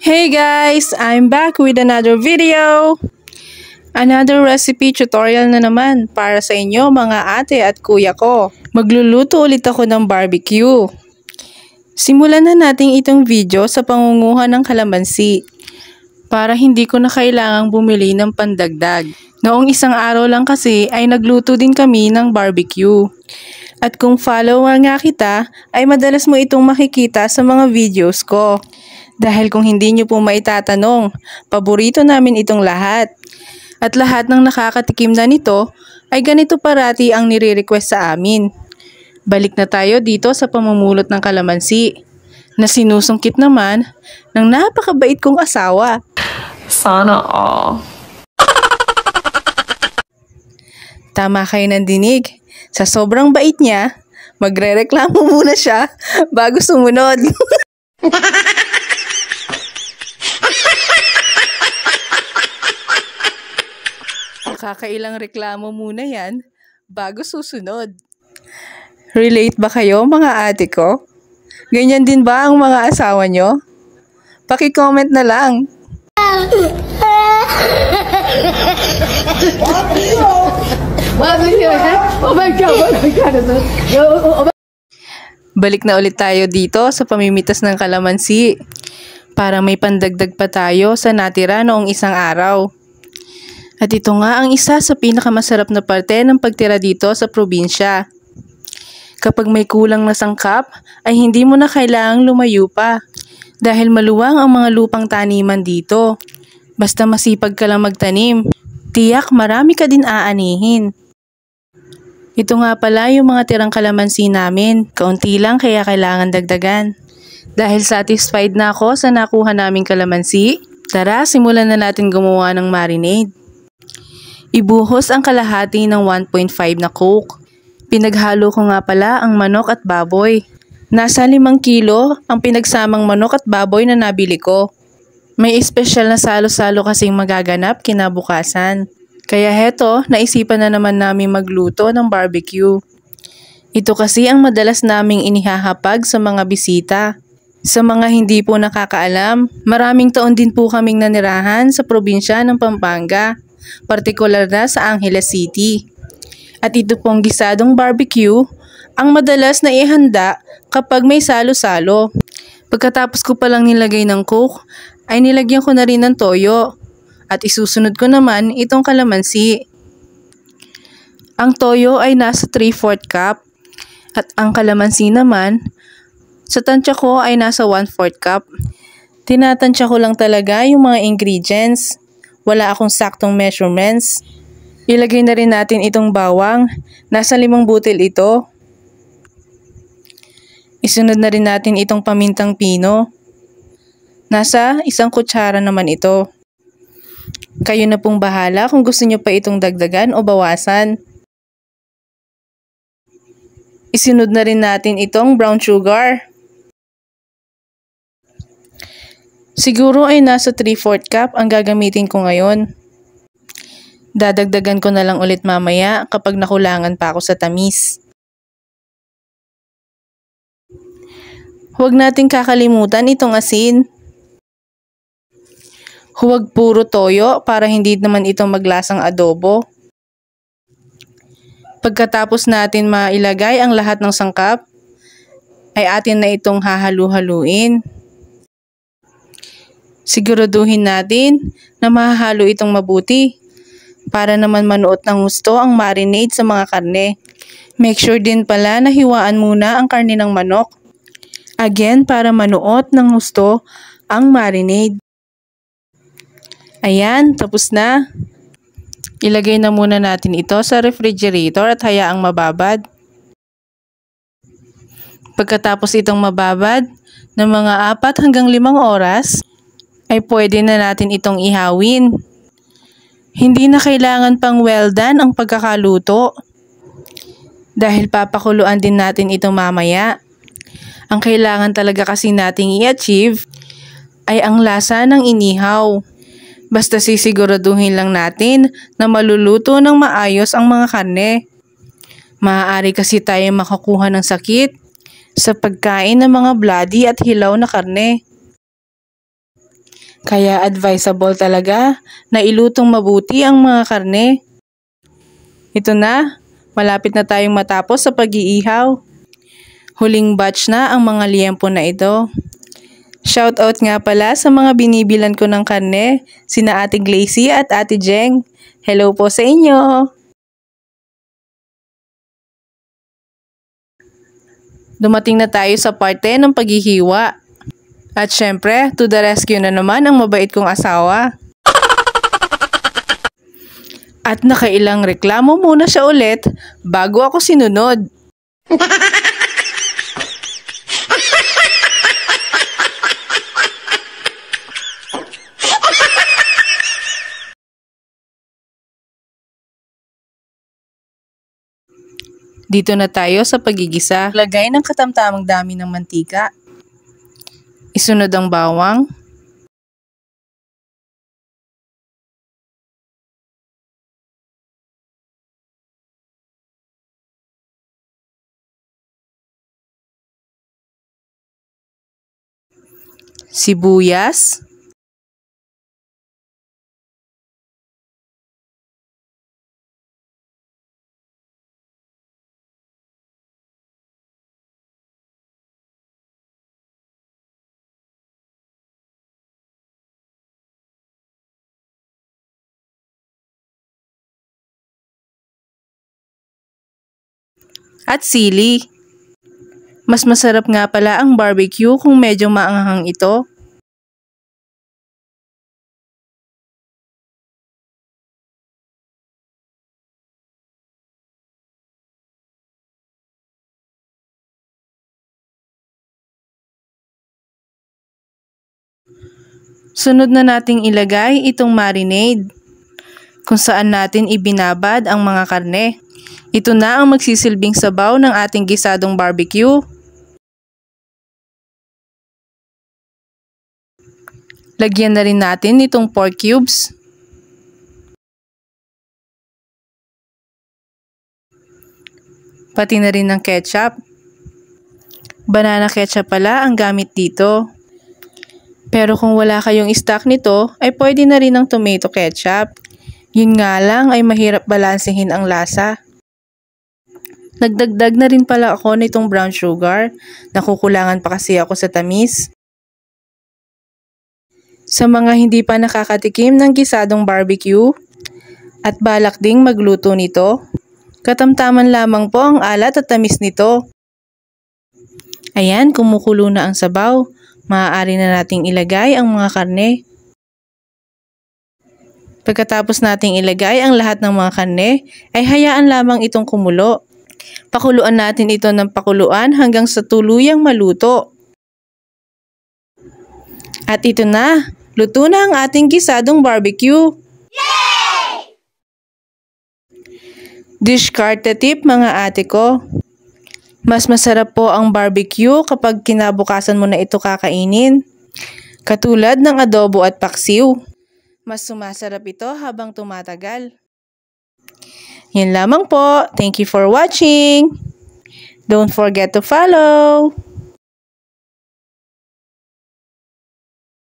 Hey guys! I'm back with another video! Another recipe tutorial na naman para sa inyo mga ate at kuya ko. Magluluto ulit ako ng barbecue. Simulan na natin itong video sa pangunguha ng kalamansi para hindi ko na kailangang bumili ng pandagdag. Noong isang araw lang kasi ay nagluto din kami ng barbecue. At kung follower nga kita ay madalas mo itong makikita sa mga videos ko. Dahil kung hindi nyo po maitatanong, paborito namin itong lahat. At lahat ng nakakatikim na nito ay ganito parati ang nire-request sa amin. Balik na tayo dito sa pamumulot ng kalamansi na sinusungkit naman ng napakabait kong asawa. Sana all. Tama kayo ng dinig. Sa sobrang bait niya, magre-reklamo muna siya bago sumunod. Kakailang reklamo muna yan bago susunod. Relate ba kayo mga ate ko? Ganyan din ba ang mga asawa nyo? Paki-comment na lang. Balik na ulit tayo dito sa pamimitas ng kalamansi para may pandagdag pa tayo sa natira noong isang araw. At ito nga ang isa sa pinakamasarap na parte ng pagtira dito sa probinsya. Kapag may kulang na sangkap, ay hindi mo na kailangang lumayo pa dahil maluwang ang mga lupang taniman dito. Basta masipag ka lang magtanim, tiyak marami ka din aanihin. Ito nga pala yung mga tirang kalamansi namin, kaunti lang kaya kailangan dagdagan. Dahil satisfied na ako sa nakuha naming kalamansi, tara simulan na natin gumawa ng marinade. Ibuhos ang kalahati ng 1.5 na Coke. Pinaghalo ko nga pala ang manok at baboy. Nasa 5 kilo ang pinagsamang manok at baboy na nabili ko. May espesyal na salo-salo kasing magaganap kinabukasan. Kaya heto, naisipan na naman namin magluto ng barbecue. Ito kasi ang madalas naming inihahapag sa mga bisita. Sa mga hindi po nakakaalam, maraming taon din po kaming nanirahan sa probinsya ng Pampanga, partikular na sa Angeles City. At ito pong gisadong barbecue ang madalas na ihanda kapag may salo-salo. Pagkatapos ko palang nilagay ng Coke, ay nilagyan ko na rin ng toyo. At isusunod ko naman itong kalamansi. Ang toyo ay nasa 3/4 cup. At ang kalamansi naman, sa tansya ko ay nasa 1/4 cup. Tinatansya ko lang talaga yung mga ingredients. Wala akong saktong measurements. Ilagay na rin natin itong bawang. Nasa 5 butil ito. Isunod na rin natin itong pamintang pino. Nasa 1 kutsara naman ito. Kayo na pong bahala kung gusto nyo pa itong dagdagan o bawasan. Isunod na rin natin itong brown sugar. Siguro ay nasa 3/4 cup ang gagamitin ko ngayon. Dadagdagan ko na lang ulit mamaya kapag nakulangan pa ako sa tamis. Huwag nating kakalimutan itong asin. Huwag puro toyo para hindi naman ito maglasang adobo. Pagkatapos natin mailagay ang lahat ng sangkap, ay atin na itong hahalu-haluin. Siguraduhin natin na mahahalo itong mabuti para naman manuot ng gusto ang marinade sa mga karne. Make sure din pala na hiwaan muna ang karne ng manok. Again, para manuot ng gusto ang marinade. Ayan, tapos na. Ilagay na muna natin ito sa refrigerator at hayaang mababad. Pagkatapos itong mababad ng mga 4 hanggang 5 oras, ay pwede na natin itong ihawin. Hindi na kailangan pang well done ang pagkakaluto. Dahil papakuluan din natin ito mamaya. Ang kailangan talaga kasi nating i-achieve ay ang lasa ng inihaw. Basta sisiguraduhin lang natin na maluluto ng maayos ang mga karne. Maaari kasi tayo makakuha ng sakit sa pagkain ng mga bloody at hilaw na karne. Kaya advisable talaga na ilutong mabuti ang mga karne. Ito na, malapit na tayong matapos sa pag-iihaw. Huling batch na ang mga liempo na ito. Shoutout nga pala sa mga binibilan ko ng karne, sina Ate Glacy at Ate Jeng. Hello po sa inyo! Dumating na tayo sa parte ng paghihiwa. At syempre, to the rescue na naman ang mabait kong asawa. At nakailang reklamo muna siya ulit bago ako sinunod. Dito na tayo sa pagigisa. Lagay ng katamtamang dami ng mantika. Isunod ang bawang. Sibuyas. At sili. Mas masarap nga pala ang barbecue kung medyo maanghang ito. Sunod na nating ilagay itong marinade kung saan natin ibinabad ang mga karne. Ito na ang magsisilbing sabaw ng ating gisadong barbecue. Lagyan na rin natin itong pork cubes. Pati na rin ng ketchup. Banana ketchup pala ang gamit dito. Pero kung wala kayong stock nito, ay pwede na rin ng tomato ketchup. Yun nga lang ay mahirap balansehin ang lasa. Nagdagdag na rin pala ako nitong brown sugar. Nakukulangan pa kasi ako sa tamis. Sa mga hindi pa nakakatikim ng gisadong barbecue at balak ding magluto nito, katamtaman lamang po ang alat at tamis nito. Ayan, kumukulo na ang sabaw. Maaari na nating ilagay ang mga karne. Pagkatapos nating ilagay ang lahat ng mga karne, ay hayaan lamang itong kumulo. Pakuluan natin ito ng pakuluan hanggang sa tuluyang maluto. At ito na, luto na ang ating gisadong barbecue. Yay! Discarte tip mga ate ko. Mas masarap po ang barbecue kapag kinabukasan mo na ito kakainin. Katulad ng adobo at paksiw. Mas sumasarap ito habang tumatagal. Yan lamang po. Thank you for watching. Don't forget to follow.